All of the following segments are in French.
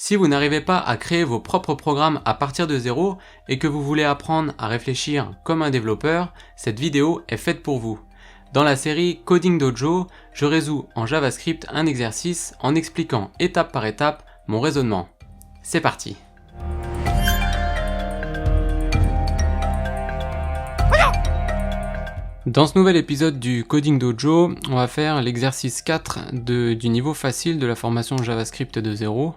Si vous n'arrivez pas à créer vos propres programmes à partir de zéro et que vous voulez apprendre à réfléchir comme un développeur, cette vidéo est faite pour vous. Dans la série Coding Dojo, je résous en JavaScript un exercice en expliquant étape par étape mon raisonnement. C'est parti! Dans ce nouvel épisode du Coding Dojo, on va faire l'exercice 4 du niveau facile de la formation JavaScript de 0.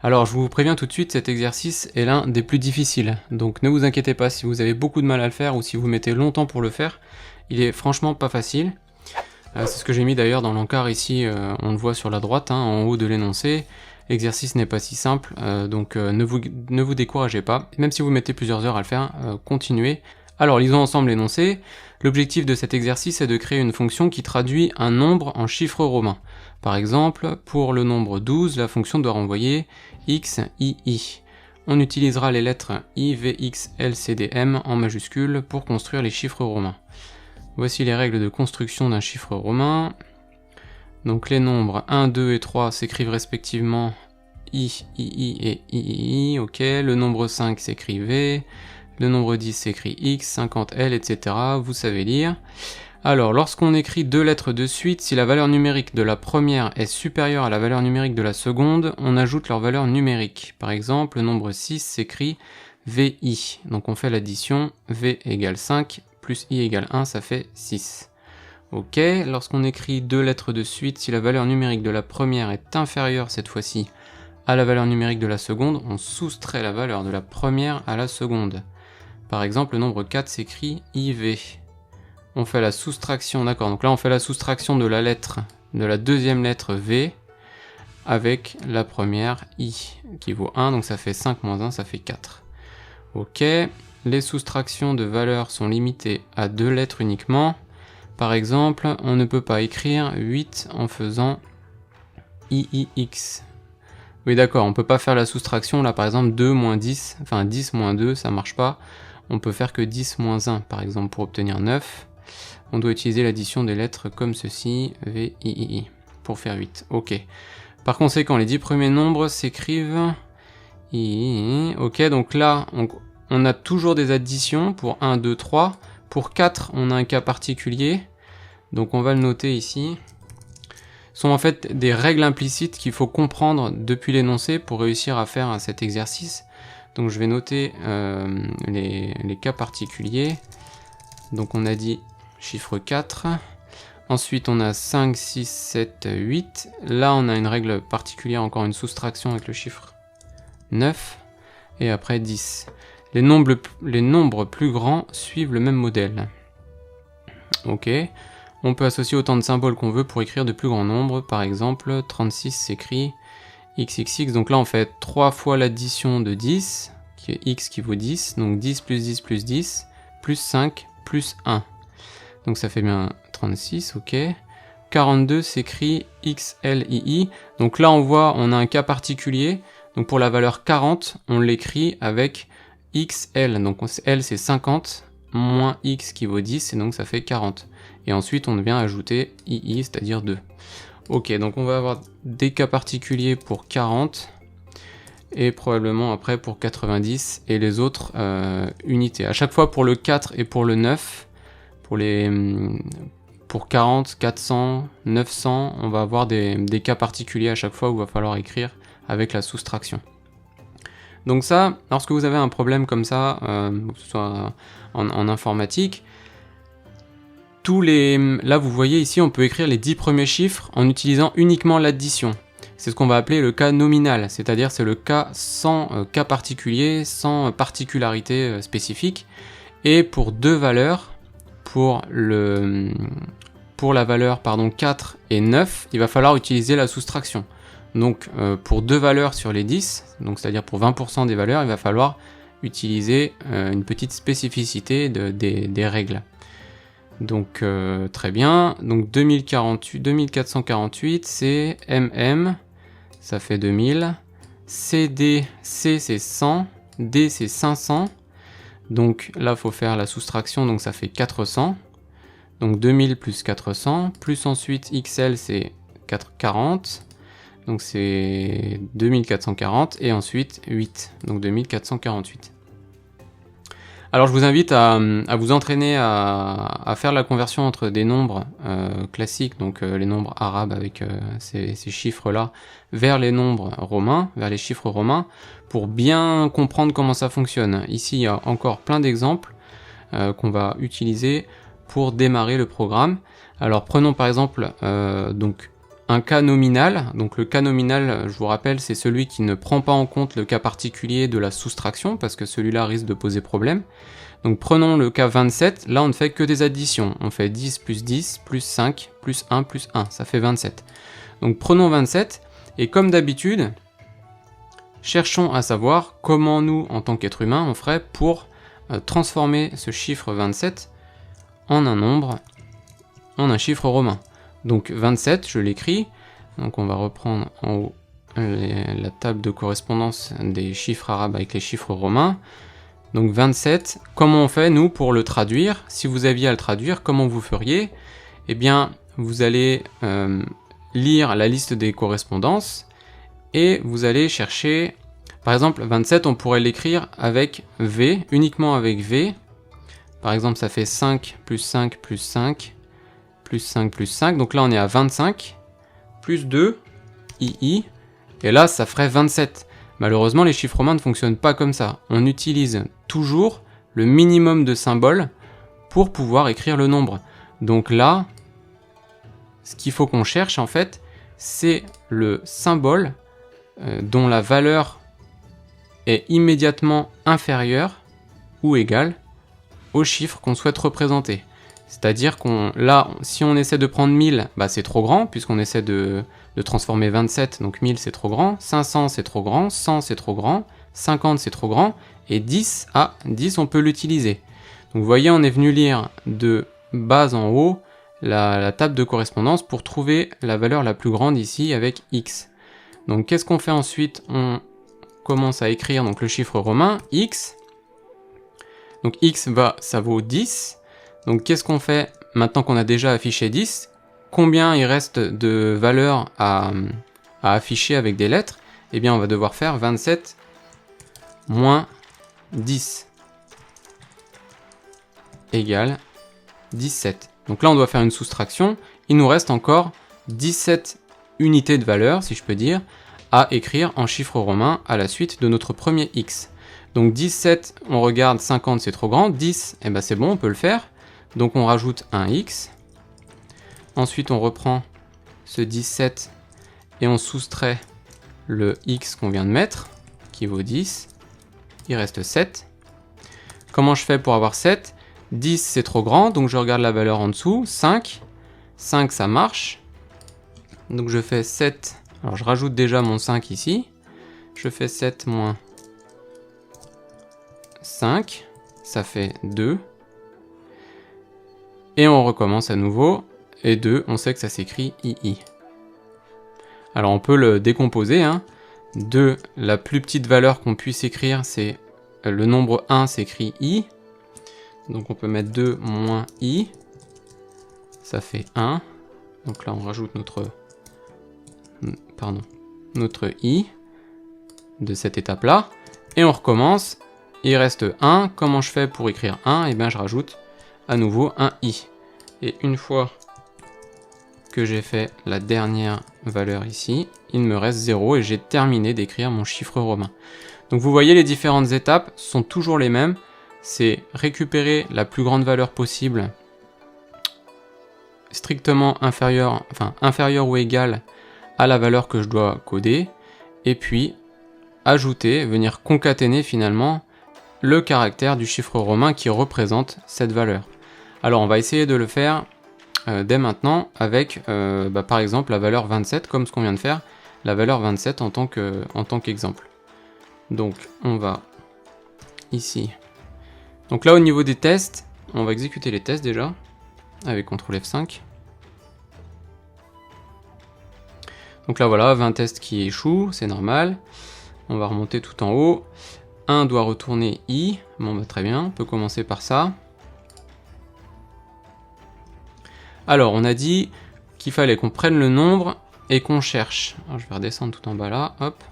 Alors je vous préviens tout de suite, cet exercice est l'un des plus difficiles, donc ne vous inquiétez pas si vous avez beaucoup de mal à le faire ou si vous mettez longtemps pour le faire, il est franchement pas facile. C'est ce que j'ai mis d'ailleurs dans l'encart ici, on le voit sur la droite, en haut de l'énoncé. L'exercice n'est pas si simple, donc ne vous découragez pas, même si vous mettez plusieurs heures à le faire, continuez. Alors lisons ensemble l'énoncé. L'objectif de cet exercice est de créer une fonction qui traduit un nombre en chiffres romains. Par exemple, pour le nombre 12, la fonction doit renvoyer x, i. On utilisera les lettres i, v, x, l, c, d, m en majuscules pour construire les chiffres romains. Voici les règles de construction d'un chiffre romain. Donc les nombres 1, 2 et 3 s'écrivent respectivement i et i, ok. Le nombre 5 s'écrit v. Le nombre 10 s'écrit x, 50 l, etc. Vous savez lire. Alors, lorsqu'on écrit deux lettres de suite, si la valeur numérique de la première est supérieure à la valeur numérique de la seconde, on ajoute leur valeur numérique. Par exemple, le nombre 6 s'écrit vi. Donc on fait l'addition, v égale 5, plus i égale 1, ça fait 6. Ok, lorsqu'on écrit deux lettres de suite, si la valeur numérique de la première est inférieure cette fois-ci à la valeur numérique de la seconde, on soustrait la valeur de la première à la seconde. Par exemple, le nombre 4 s'écrit IV. On fait la soustraction, d'accord, donc là on fait la soustraction de la deuxième lettre V avec la première I qui vaut 1, donc ça fait 5 moins 1, ça fait 4. Ok, les soustractions de valeurs sont limitées à deux lettres uniquement. Par exemple, on ne peut pas écrire 8 en faisant IIX. Oui d'accord, on peut pas faire la soustraction, là par exemple 2 moins 10, enfin 10 moins 2, ça marche pas. On peut faire que 10 moins 1, par exemple, pour obtenir 9. On doit utiliser l'addition des lettres comme ceci, V, I, pour faire 8. Ok. Par conséquent, les 10 premiers nombres s'écrivent I. Ok, donc là, on a toujours des additions pour 1, 2, 3. Pour 4, on a un cas particulier. Donc on va le noter ici. Ce sont en fait des règles implicites qu'il faut comprendre depuis l'énoncé pour réussir à faire cet exercice. Donc je vais noter les cas particuliers. Donc on a dit chiffre 4. Ensuite on a 5, 6, 7, 8. Là on a une règle particulière, encore une soustraction avec le chiffre 9. Et après 10. Les nombres plus grands suivent le même modèle. Ok. On peut associer autant de symboles qu'on veut pour écrire de plus grands nombres. Par exemple, 36 s'écrit XXX. Donc là, on fait 3 fois l'addition de 10, qui est X qui vaut 10. Donc 10 plus 10 plus 10, plus 5, plus 1. Donc ça fait bien 36, ok. 42 s'écrit XLII. Donc là, on voit, on a un cas particulier. Donc pour la valeur 40, on l'écrit avec XL. Donc L, c'est 50, moins X qui vaut 10, et donc ça fait 40. Et ensuite, on vient ajouter II, c'est-à-dire 2. Ok, donc on va avoir des cas particuliers pour 40, et probablement après pour 90, et les autres unités. À chaque fois pour le 4 et pour le 9, pour 40, 400, 900, on va avoir des cas particuliers à chaque fois où il va falloir écrire avec la soustraction. Donc ça, lorsque vous avez un problème comme ça, que ce soit en informatique, là vous voyez ici, on peut écrire les 10 premiers chiffres en utilisant uniquement l'addition. C'est ce qu'on va appeler le cas nominal, c'est-à-dire c'est le cas sans cas particulier, sans particularité spécifique. Et pour deux valeurs, pour la valeur 4 et 9, il va falloir utiliser la soustraction. Donc pour deux valeurs sur les 10, donc c'est-à-dire pour 20% des valeurs, il va falloir utiliser une petite spécificité des règles. Donc très bien, donc 2448 c'est MM, ça fait 2000, C c'est 100, D c'est 500, donc là il faut faire la soustraction, donc ça fait 400, donc 2000 plus 400, plus ensuite XL c'est 40, donc c'est 2440, et ensuite 8, donc 2448. Alors je vous invite à vous entraîner à faire la conversion entre des nombres classiques, donc les nombres arabes avec ces chiffres-là, vers les nombres romains, vers les chiffres romains, pour bien comprendre comment ça fonctionne. Ici, il y a encore plein d'exemples qu'on va utiliser pour démarrer le programme. Alors prenons par exemple donc un cas nominal. Donc le cas nominal, je vous rappelle, c'est celui qui ne prend pas en compte le cas particulier de la soustraction, parce que celui-là risque de poser problème. Donc prenons le cas 27, là on ne fait que des additions. On fait 10 plus 10, plus 5, plus 1, plus 1, ça fait 27. Donc prenons 27, et comme d'habitude, cherchons à savoir comment nous, en tant qu'être humain, on ferait pour transformer ce chiffre 27 en un nombre, en un chiffre romain. Donc 27, je l'écris, donc on va reprendre en haut la table de correspondance des chiffres arabes avec les chiffres romains. Donc 27, comment on fait nous pour le traduire? Si vous aviez à le traduire, comment vous feriez? Eh bien, vous allez lire la liste des correspondances et vous allez chercher, par exemple 27, on pourrait l'écrire avec V, uniquement avec V. Par exemple, ça fait 5 plus 5 plus 5 plus 5 plus 5, donc là on est à 25, plus 2, II, et là ça ferait 27. Malheureusement, les chiffres romains ne fonctionnent pas comme ça. On utilise toujours le minimum de symboles pour pouvoir écrire le nombre. Donc là, ce qu'il faut qu'on cherche en fait, c'est le symbole dont la valeur est immédiatement inférieure ou égale au chiffre qu'on souhaite représenter. C'est-à-dire là, si on essaie de prendre 1000, bah c'est trop grand, puisqu'on essaie de transformer 27, donc 1000 c'est trop grand, 500 c'est trop grand, 100 c'est trop grand, 50 c'est trop grand, et 10, 10 on peut l'utiliser. Donc vous voyez, on est venu lire de bas en haut la table de correspondance pour trouver la valeur la plus grande ici avec x. Donc qu'est-ce qu'on fait ensuite? On commence à écrire donc le chiffre romain, x. Donc x, ça vaut 10. Donc qu'est-ce qu'on fait maintenant qu'on a déjà affiché 10? Combien il reste de valeurs à afficher avec des lettres? Eh bien on va devoir faire 27 moins 10 égale 17. Donc là on doit faire une soustraction. Il nous reste encore 17 unités de valeur, si je peux dire, à écrire en chiffres romains à la suite de notre premier x. Donc 17, on regarde, 50 c'est trop grand, 10, eh ben c'est bon, on peut le faire. Donc on rajoute un x. Ensuite on reprend ce 17 et on soustrait le x qu'on vient de mettre, qui vaut 10. Il reste 7. Comment je fais pour avoir 7? 10 c'est trop grand, donc je regarde la valeur en dessous, 5. 5 ça marche. Donc je fais 7, alors je rajoute déjà mon 5 ici. Je fais 7 moins 5, ça fait 2. Et on recommence à nouveau, et 2, on sait que ça s'écrit II. Alors on peut le décomposer, 2, la plus petite valeur qu'on puisse écrire, c'est le nombre 1 s'écrit I. Donc on peut mettre 2 moins I, ça fait 1. Donc là on rajoute notre I de cette étape-là. Et on recommence, il reste 1. Comment je fais pour écrire 1? Eh bien je rajoute à nouveau un I. Et une fois que j'ai fait la dernière valeur ici, il me reste 0 et j'ai terminé d'écrire mon chiffre romain. Donc vous voyez, les différentes étapes sont toujours les mêmes. C'est récupérer la plus grande valeur possible, strictement inférieure ou égale à la valeur que je dois coder, et puis ajouter, venir concaténer finalement le caractère du chiffre romain qui représente cette valeur. Alors on va essayer de le faire dès maintenant avec par exemple la valeur 27, comme ce qu'on vient de faire, la valeur 27 en tant qu'exemple. Donc on va ici. Donc là au niveau des tests, on va exécuter les tests déjà avec CTRL F5. Donc là voilà, 20 tests qui échouent, c'est normal. On va remonter tout en haut. 1 doit retourner I. Bon bah très bien, on peut commencer par ça. Alors on a dit qu'il fallait qu'on prenne le nombre et qu'on cherche, alors je vais redescendre tout en bas là, hop,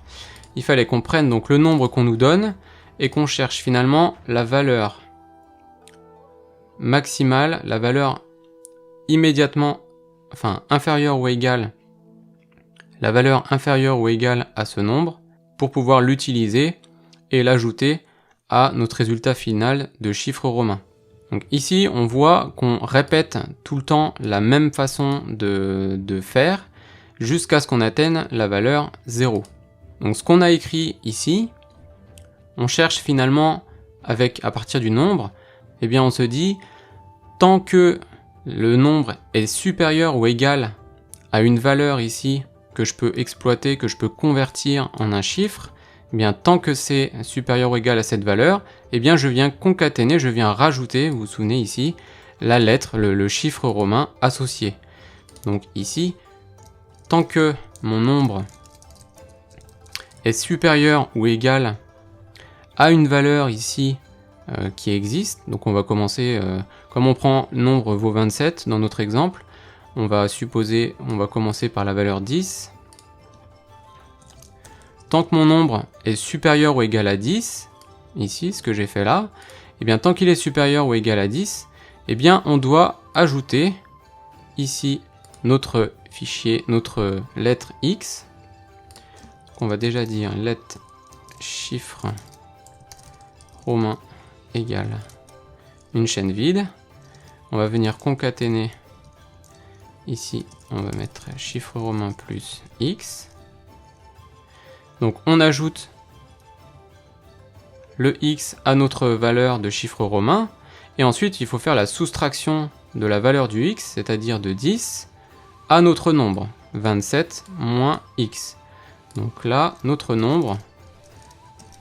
il fallait qu'on prenne donc le nombre qu'on nous donne et qu'on cherche finalement la valeur maximale, la valeur immédiatement, enfin inférieure ou égale, la valeur inférieure ou égale à ce nombre pour pouvoir l'utiliser et l'ajouter à notre résultat final de chiffre romain. Donc ici, on voit qu'on répète tout le temps la même façon de faire jusqu'à ce qu'on atteigne la valeur 0. Donc ce qu'on a écrit ici, on cherche finalement à partir du nombre, eh bien on se dit, tant que le nombre est supérieur ou égal à une valeur ici que je peux exploiter, que je peux convertir en un chiffre, eh bien tant que c'est supérieur ou égal à cette valeur, eh bien je viens concaténer, je viens rajouter, vous vous souvenez ici, la lettre, le chiffre romain associé. Donc ici, tant que mon nombre est supérieur ou égal à une valeur ici qui existe, donc on va commencer, comme on prend nombre vaut 27 dans notre exemple, on va commencer par la valeur 10. Tant que mon nombre est supérieur ou égal à 10, ici, ce que j'ai fait là, et bien tant qu'il est supérieur ou égal à 10, et bien on doit ajouter ici notre fichier, notre lettre X, qu'on va déjà dire lettre chiffre romain égale une chaîne vide. On va venir concaténer ici, on va mettre chiffre romain plus X. Donc on ajoute le X à notre valeur de chiffre romain, et ensuite il faut faire la soustraction de la valeur du X, c'est-à-dire de 10, à notre nombre, 27 moins X. Donc là, notre nombre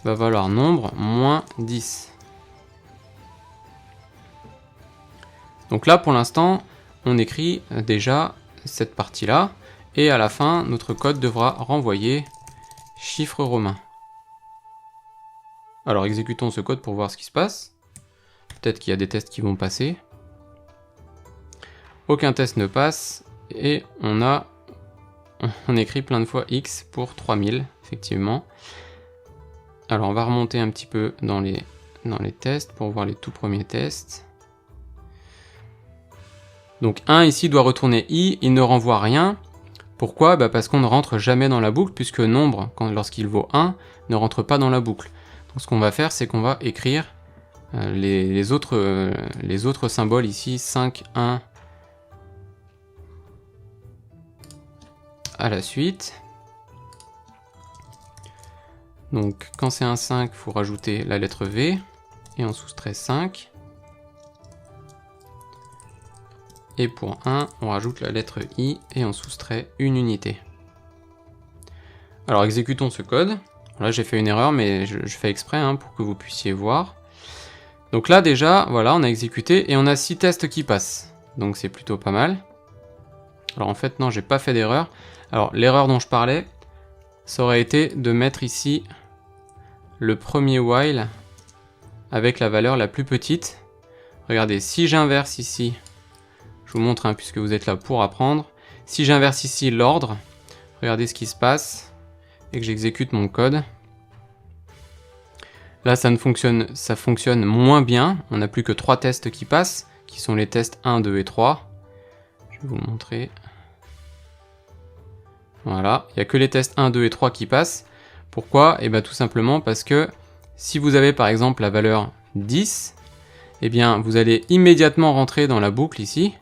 va valoir nombre moins 10. Donc là, pour l'instant, on écrit déjà cette partie-là, et à la fin, notre code devra renvoyer chiffre romain. Alors exécutons ce code pour voir ce qui se passe. Peut-être qu'il y a des tests qui vont passer. Aucun test ne passe, et on écrit plein de fois X pour 3000, effectivement. Alors on va remonter un petit peu dans les tests pour voir les tout premiers tests. Donc 1 ici doit retourner I, il ne renvoie rien. Pourquoi? Parce qu'on ne rentre jamais dans la boucle, puisque nombre, lorsqu'il vaut 1, ne rentre pas dans la boucle. Donc ce qu'on va faire, c'est qu'on va écrire les autres symboles ici, 5, 1, à la suite. Donc quand c'est un 5, il faut rajouter la lettre V, et on soustrait 5. Et pour 1, on rajoute la lettre I et on soustrait une unité. Alors exécutons ce code. Là j'ai fait une erreur, mais je fais exprès pour que vous puissiez voir. Donc là déjà, voilà, on a exécuté et on a 6 tests qui passent. Donc c'est plutôt pas mal. Alors en fait non, j'ai pas fait d'erreur. Alors l'erreur dont je parlais, ça aurait été de mettre ici le premier while avec la valeur la plus petite. Regardez, si j'inverse ici, je vous montre puisque vous êtes là pour apprendre. Si j'inverse ici l'ordre, regardez ce qui se passe et que j'exécute mon code. Là, ça fonctionne moins bien. On n'a plus que 3 tests qui passent, qui sont les tests 1, 2 et 3. Je vais vous le montrer. Voilà, il n'y a que les tests 1, 2 et 3 qui passent. Pourquoi? Et bien tout simplement parce que si vous avez par exemple la valeur 10, eh bien vous allez immédiatement rentrer dans la boucle ici,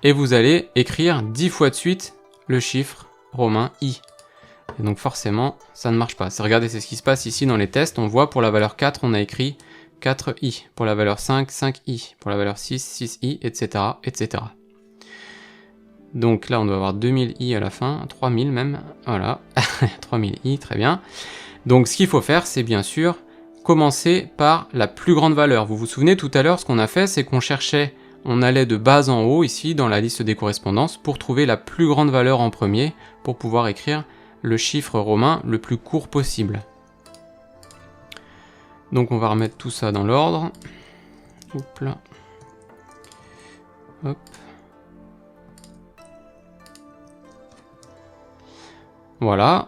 et vous allez écrire 10 fois de suite le chiffre romain I. Et donc forcément, ça ne marche pas. Regardez, c'est ce qui se passe ici dans les tests. On voit pour la valeur 4, on a écrit 4i. Pour la valeur 5, 5i. Pour la valeur 6, 6i, etc. etc. Donc là, on doit avoir 2000i à la fin, 3000 même. Voilà, 3000i, très bien. Donc ce qu'il faut faire, c'est bien sûr commencer par la plus grande valeur. Vous vous souvenez tout à l'heure, ce qu'on a fait, c'est qu'on cherchait... On allait de bas en haut, ici, dans la liste des correspondances, pour trouver la plus grande valeur en premier, pour pouvoir écrire le chiffre romain le plus court possible. Donc on va remettre tout ça dans l'ordre. Hop là. Hop. Voilà.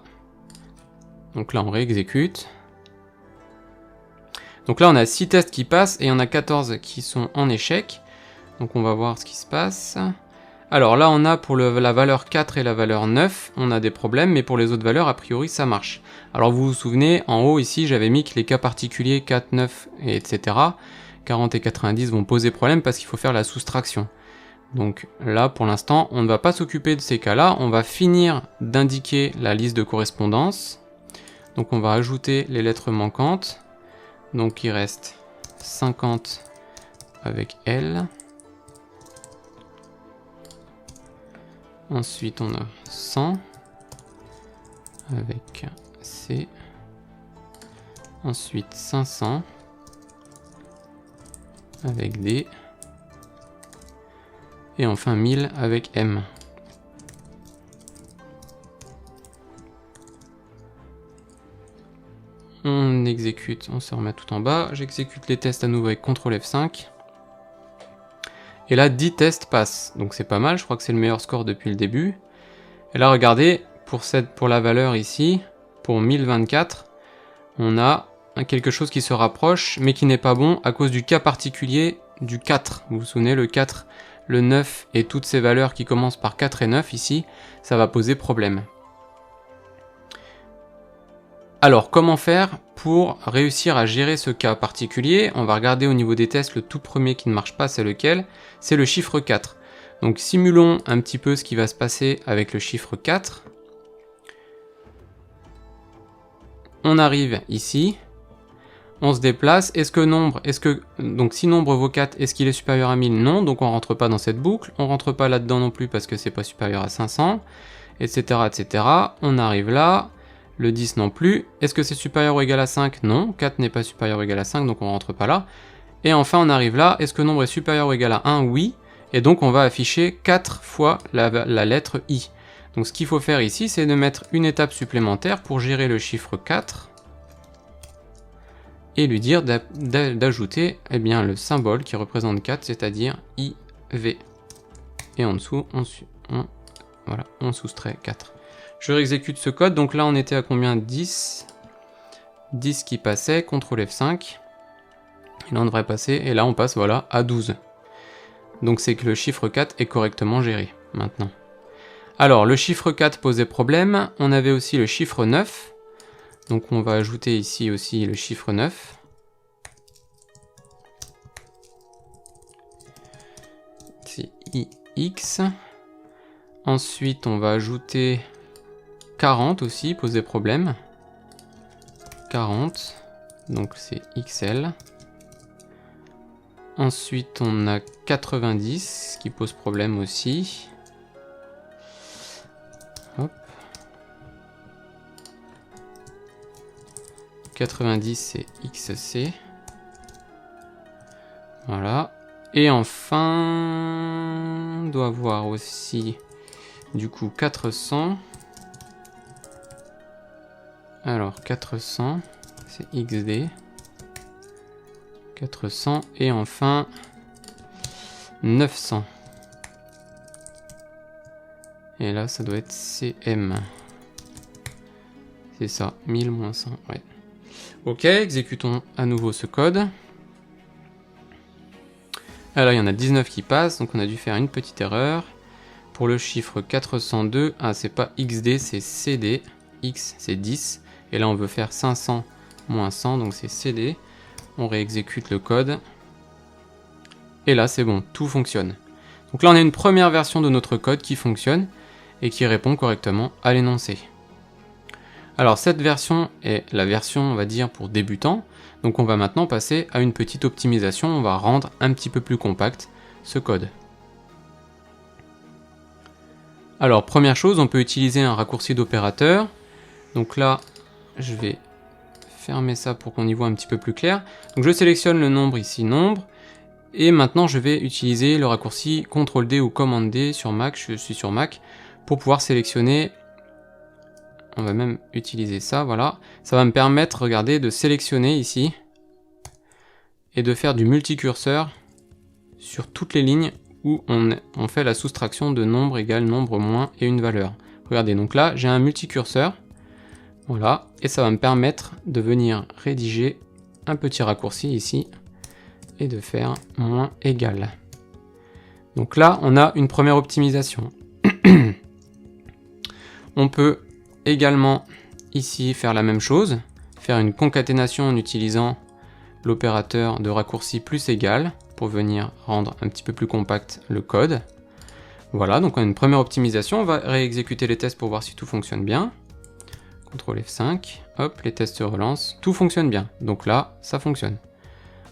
Donc là, on réexécute. Donc là, on a 6 tests qui passent et on a 14 qui sont en échec. Donc on va voir ce qui se passe. Alors là, on a pour la valeur 4 et la valeur 9, on a des problèmes, mais pour les autres valeurs, a priori, ça marche. Alors vous vous souvenez, en haut ici, j'avais mis que les cas particuliers 4, 9, etc., 40 et 90 vont poser problème parce qu'il faut faire la soustraction. Donc là, pour l'instant, on ne va pas s'occuper de ces cas-là, on va finir d'indiquer la liste de correspondance. Donc on va ajouter les lettres manquantes. Donc il reste 50 avec L. Ensuite on a 100 avec C. Ensuite 500 avec D. Et enfin 1000 avec M. On exécute, on se remet tout en bas. J'exécute les tests à nouveau avec CTRL F5. Et là, 10 tests passent. Donc c'est pas mal, je crois que c'est le meilleur score depuis le début. Et là, regardez, pour la valeur ici, pour 1024, on a quelque chose qui se rapproche, mais qui n'est pas bon à cause du cas particulier du 4. Vous vous souvenez, le 4, le 9 et toutes ces valeurs qui commencent par 4 et 9 ici, ça va poser problème. Alors, comment faire pour réussir à gérer ce cas particulier? On va regarder au niveau des tests, le tout premier qui ne marche pas, c'est lequel? C'est le chiffre 4. Donc, simulons un petit peu ce qui va se passer avec le chiffre 4. On arrive ici, on se déplace. Donc, si nombre vaut 4, est-ce qu'il est supérieur à 1000? Non, donc on rentre pas dans cette boucle. On rentre pas là-dedans non plus parce que c'est pas supérieur à 500, etc., etc. On arrive là. Le 10 non plus. Est-ce que c'est supérieur ou égal à 5? Non. 4 n'est pas supérieur ou égal à 5, donc on rentre pas là. Et enfin, on arrive là. Est-ce que le nombre est supérieur ou égal à 1? Oui. Et donc, on va afficher 4 fois la lettre I. Donc, ce qu'il faut faire ici, c'est de mettre une étape supplémentaire pour gérer le chiffre 4 et lui dire d'ajouter le symbole qui représente 4, c'est-à-dire IV. Et en dessous, on soustrait 4. Je réexécute ce code, donc là on était à combien? 10. 10 qui passait, CTRL F5. Et là on devrait passer, et là on passe voilà à 12. Donc c'est que le chiffre 4 est correctement géré maintenant. Alors le chiffre 4 posait problème, on avait aussi le chiffre 9. Donc on va ajouter ici aussi le chiffre 9. C'est IX. Ensuite on va ajouter 40 aussi, posait problème. 40, donc c'est XL. Ensuite, on a 90 qui pose problème aussi. Hop. 90, c'est XC. Voilà. Et enfin, on doit avoir aussi, du coup, 400. Alors 400, c'est XD. 400 et enfin 900. Et là, ça doit être CM. C'est ça, 1000 moins 100, ouais. Ok, exécutons à nouveau ce code. Alors, il y en a 19 qui passent, donc on a dû faire une petite erreur. Pour le chiffre 402, c'est pas XD, c'est CD. X, c'est 10. Et là, on veut faire 500 moins 100, donc c'est CD. On réexécute le code. Et là, c'est bon, tout fonctionne. Donc là, on a une première version de notre code qui fonctionne et qui répond correctement à l'énoncé. Alors, cette version est la version, on va dire, pour débutants. Donc, on va maintenant passer à une petite optimisation. On va rendre un petit peu plus compact ce code. Alors, première chose, on peut utiliser un raccourci d'opérateur. Donc là, je vais fermer ça pour qu'on y voit un petit peu plus clair. Donc je sélectionne le nombre ici, nombre. Et maintenant, je vais utiliser le raccourci CTRL-D ou Command-D sur Mac. Je suis sur Mac pour pouvoir sélectionner. On va même utiliser ça, voilà. Ça va me permettre, regardez, de sélectionner ici et de faire du multicurseur sur toutes les lignes où on fait la soustraction de nombre égale nombre moins et une valeur. Regardez, donc là, j'ai un multicurseur. Voilà, et ça va me permettre de venir rédiger un petit raccourci ici et de faire moins égal. Donc là, on a une première optimisation. On peut également ici faire la même chose, faire une concaténation en utilisant l'opérateur de raccourci plus égal pour venir rendre un petit peu plus compact le code. Voilà, donc on a une première optimisation. On va réexécuter les tests pour voir si tout fonctionne bien. CTRL F5, hop, les tests se relancent, tout fonctionne bien. Donc là, ça fonctionne.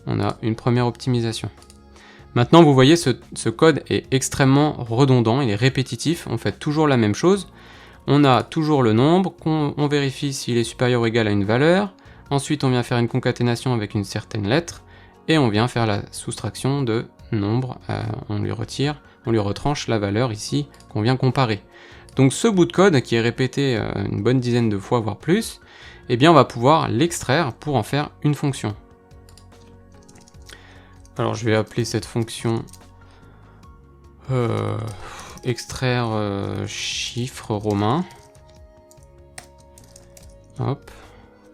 On a une première optimisation. Maintenant, vous voyez, ce code est extrêmement redondant, il est répétitif, on fait toujours la même chose. On a toujours le nombre, on vérifie s'il est supérieur ou égal à une valeur, ensuite on vient faire une concaténation avec une certaine lettre, et on vient faire la soustraction de nombre, on lui retranche la valeur ici qu'on vient comparer. Donc ce bout de code, qui est répété une bonne dizaine de fois, voire plus, eh bien on va pouvoir l'extraire pour en faire une fonction. Alors je vais appeler cette fonction extraire chiffre romain. Hop.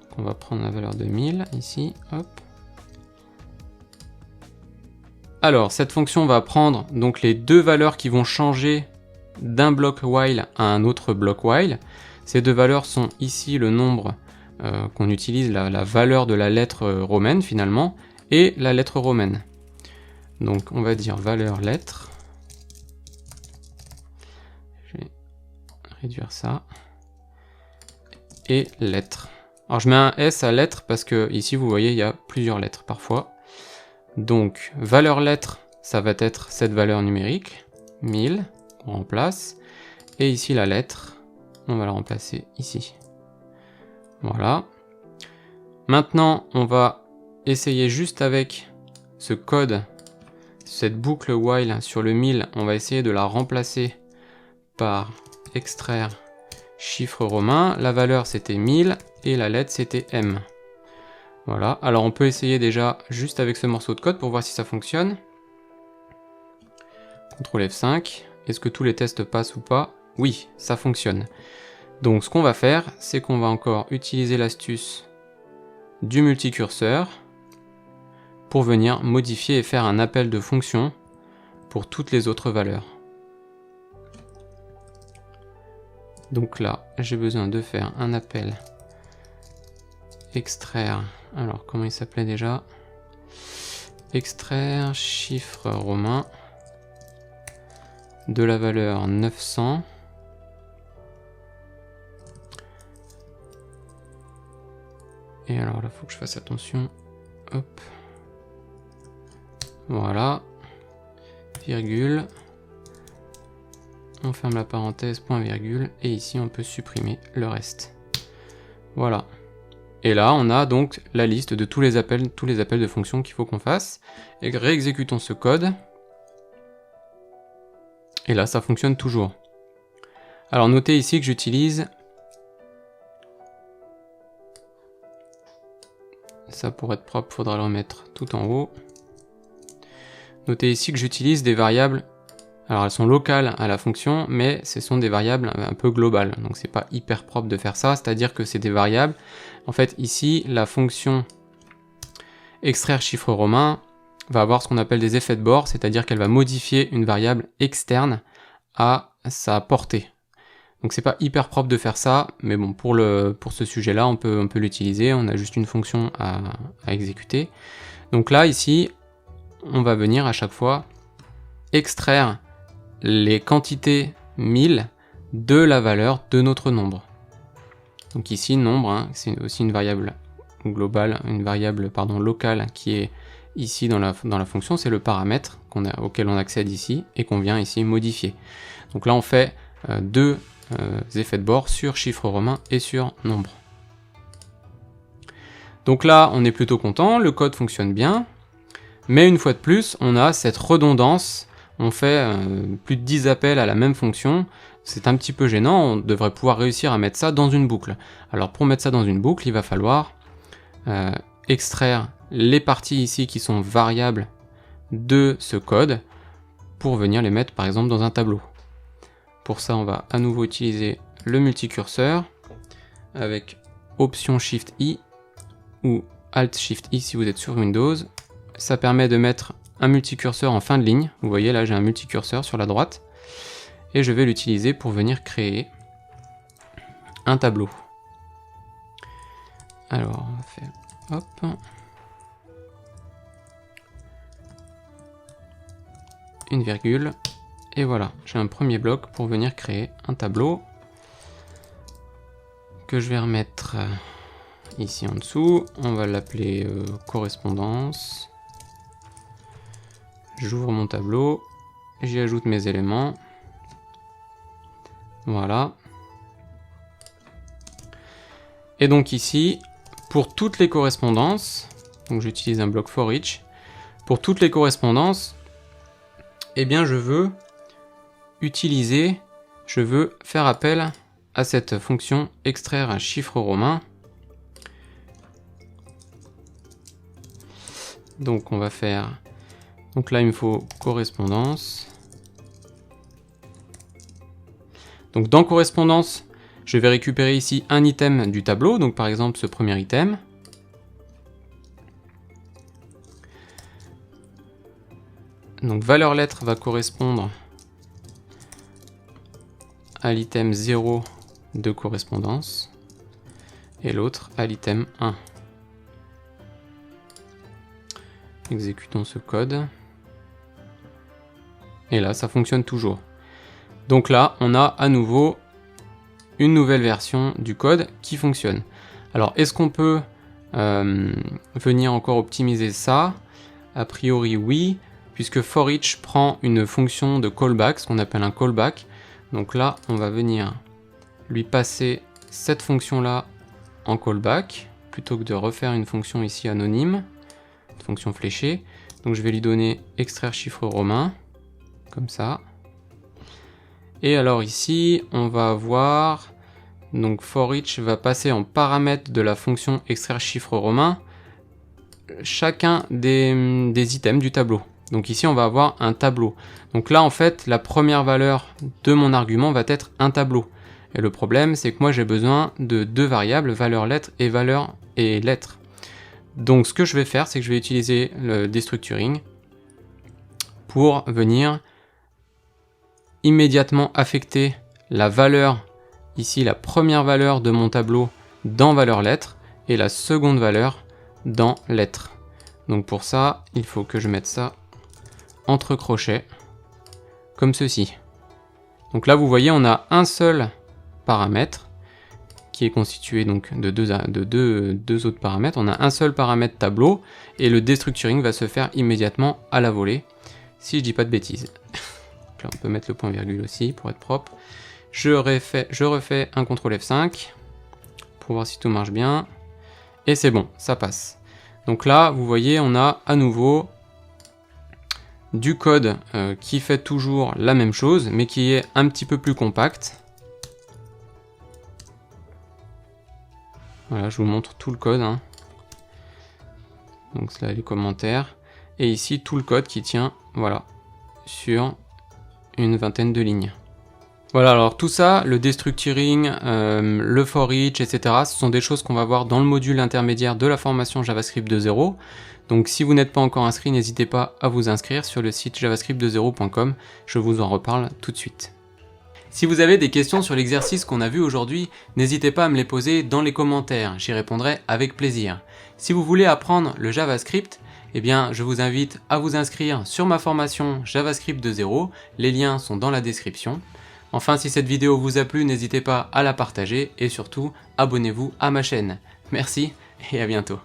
Donc on va prendre la valeur de 1000 ici. Hop. Alors cette fonction va prendre donc les deux valeurs qui vont changer d'un bloc while à un autre bloc while. Ces deux valeurs sont ici le nombre qu'on utilise, la valeur de la lettre romaine finalement, et la lettre romaine. Donc on va dire valeur lettre. Je vais réduire ça. Et lettre. Alors je mets un S à lettre parce que ici vous voyez il y a plusieurs lettres parfois. Donc valeur lettre, ça va être cette valeur numérique, 1000, on remplace. Et ici la lettre, on va la remplacer ici. Voilà. Maintenant on va essayer juste avec ce code, cette boucle while sur le 1000, on va essayer de la remplacer par extraire chiffre romain. La valeur c'était 1000 et la lettre c'était M. Voilà, alors on peut essayer déjà juste avec ce morceau de code pour voir si ça fonctionne. CTRL F5, est-ce que tous les tests passent ou pas? Oui, ça fonctionne. Donc ce qu'on va faire, c'est qu'on va encore utiliser l'astuce du multicurseur pour venir modifier et faire un appel de fonction pour toutes les autres valeurs. Donc là, j'ai besoin de faire un appel extraire, alors comment il s'appelait déjà? Extraire chiffre romain de la valeur 900 et alors là, il faut que je fasse attention. Hop. Voilà, virgule, on ferme la parenthèse, point virgule, et ici on peut supprimer le reste. Voilà. Et là on a donc la liste de tous les appels de fonctions qu'il faut qu'on fasse. Et réexécutons ce code. Et là ça fonctionne toujours. Alors notez ici que j'utilise, ça pour être propre, il faudra le remettre tout en haut. Notez ici que j'utilise des variables, alors elles sont locales à la fonction, mais ce sont des variables un peu globales, donc c'est pas hyper propre de faire ça, c'est-à-dire que c'est des variables, en fait ici la fonction extraire chiffre romain va avoir ce qu'on appelle des effets de bord, c'est-à-dire qu'elle va modifier une variable externe à sa portée. Donc c'est pas hyper propre de faire ça, mais bon, pour ce sujet-là, on peut l'utiliser, on a juste une fonction à exécuter. Donc là, ici, on va venir à chaque fois extraire les quantités 1000 de la valeur de notre nombre. Donc ici, nombre, hein, c'est aussi une variable globale, une variable locale qui est ici dans la fonction, c'est le paramètre auquel on accède ici et qu'on vient ici modifier. Donc là, on fait deux effets de bord sur chiffre romain et sur nombre. Donc là, on est plutôt content, le code fonctionne bien. Mais une fois de plus, on a cette redondance, on fait plus de 10 appels à la même fonction, c'est un petit peu gênant, on devrait pouvoir réussir à mettre ça dans une boucle. Alors pour mettre ça dans une boucle, il va falloir extraire les parties ici qui sont variables de ce code pour venir les mettre par exemple dans un tableau. Pour ça, on va à nouveau utiliser le multicurseur avec Option Shift I ou Alt Shift I si vous êtes sur Windows. Ça permet de mettre un multicurseur en fin de ligne. Vous voyez là, j'ai un multicurseur sur la droite. Et je vais l'utiliser pour venir créer un tableau. Alors, on va faire hop. Une virgule. Et voilà, j'ai un premier bloc pour venir créer un tableau que je vais remettre ici en dessous. On va l'appeler correspondance. J'ouvre mon tableau, j'y ajoute mes éléments. Voilà. Et donc ici, pour toutes les correspondances, donc j'utilise un bloc for each, pour toutes les correspondances, eh bien je veux faire appel à cette fonction extraire un chiffre romain. Donc on va faire, donc là il me faut correspondance. Donc dans correspondance, je vais récupérer ici un item du tableau, donc par exemple ce premier item. Donc valeur lettre va correspondre à l'item 0 de correspondance et l'autre à l'item 1. Exécutons ce code. Et là, ça fonctionne toujours. Donc là, on a à nouveau une nouvelle version du code qui fonctionne. Alors, est-ce qu'on peut venir encore optimiser ça? A priori, oui, puisque for each prend une fonction de callback, ce qu'on appelle un callback. Donc là, on va venir lui passer cette fonction-là en callback, plutôt que de refaire une fonction ici anonyme, une fonction fléchée. Donc je vais lui donner extraire chiffre romain, comme ça. Et alors ici, on va avoir, donc for each va passer en paramètre de la fonction extraire chiffre romain chacun des items du tableau. Donc ici, on va avoir un tableau. Donc là, en fait, la première valeur de mon argument va être un tableau. Et le problème, c'est que moi, j'ai besoin de deux variables, valeur lettre et lettre. Donc ce que je vais faire, c'est que je vais utiliser le destructuring pour venir immédiatement affecter la valeur, ici la première valeur de mon tableau dans valeur lettre et la seconde valeur dans lettre. Donc pour ça, il faut que je mette ça entre crochets, comme ceci. Donc là, vous voyez, on a un seul paramètre qui est constitué donc de deux autres paramètres. On a un seul paramètre tableau et le destructuring va se faire immédiatement à la volée, si je dis pas de bêtises. Là, on peut mettre le point virgule aussi pour être propre. Je refais un CTRL F5 pour voir si tout marche bien. Et c'est bon, ça passe. Donc là, vous voyez, on a à nouveau du code qui fait toujours la même chose, mais qui est un petit peu plus compact. Voilà, je vous montre tout le code. Hein. Donc là, les commentaires. Et ici, tout le code qui tient, voilà, sur une vingtaine de lignes. Voilà, alors tout ça, le destructuring, le for each, etc., ce sont des choses qu'on va voir dans le module intermédiaire de la formation JavaScript 2.0. Donc si vous n'êtes pas encore inscrit, n'hésitez pas à vous inscrire sur le site javascript20.com, je vous en reparle tout de suite. Si vous avez des questions sur l'exercice qu'on a vu aujourd'hui, n'hésitez pas à me les poser dans les commentaires, j'y répondrai avec plaisir. Si vous voulez apprendre le JavaScript, eh bien, je vous invite à vous inscrire sur ma formation JavaScript 2.0, les liens sont dans la description. Enfin, si cette vidéo vous a plu, n'hésitez pas à la partager et surtout, abonnez-vous à ma chaîne. Merci et à bientôt.